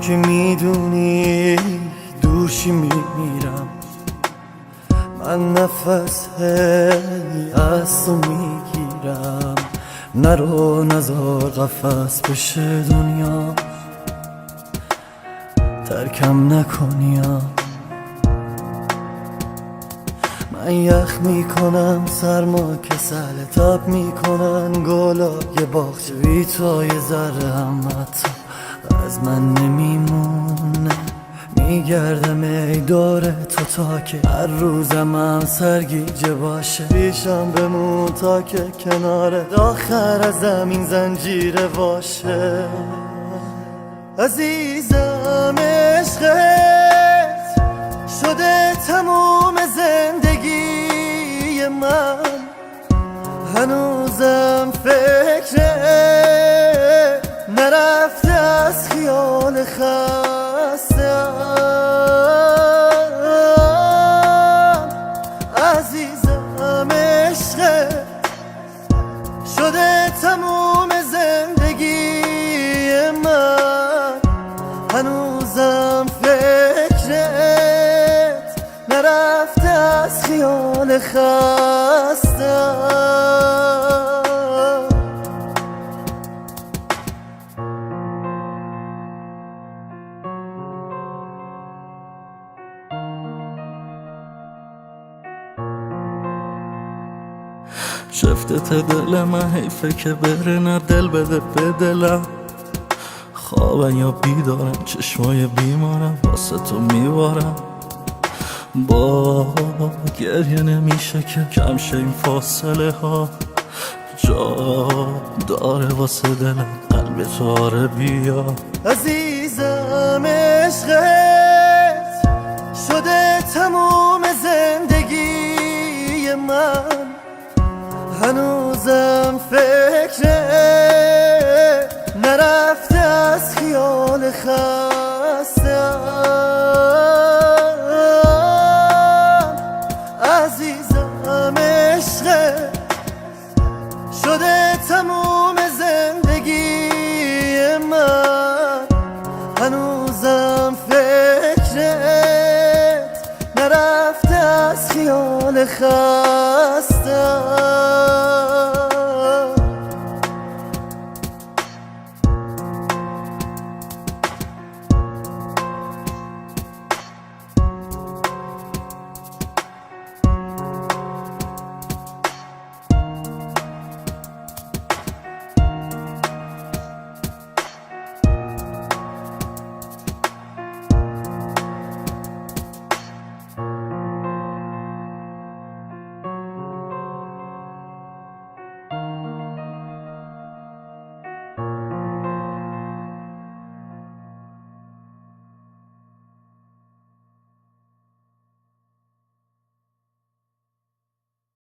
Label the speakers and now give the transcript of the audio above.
Speaker 1: که میدونی دوشی میمیرم، من نفس از تو میگیرم. نرو نزار قفس بشه دنیا، ترکم نکنیا. من یخ میکنم سرما کسل تاب میکنن گلای باغچه، بی تو یه ذره هم حتی از من نمیمونه. میگردم ای دور تو تا که هر روزم هم سرگیجه باشه. پیشم بمون تا که کنارت آخر از زمین زنجیره باشه. عزیزم عشقت شده تموم زندگی من، هنوزم فکر نرفته از خیال خستم. عزیزم عشقت شده تموم زندگی من، هنوزم فکرت نرفته از خیال خستم.
Speaker 2: شفتت دل من حیفه که بره، نه دل بده به دلم. خوابن یا بیدارم چشمای بیمارم واسه تو میبارم. با گریه نمیشه که کم شه این فاصله ها، جا داره واسه دلم قلب تو آره بیا.
Speaker 1: عزیزم عشقت شده تموم زندگی من، هنوزم فکر نرفته از خیال خستم. عزیزم عشقت شده تموم زندگی من، هنوزم فکرت نرفته از خیال خستم.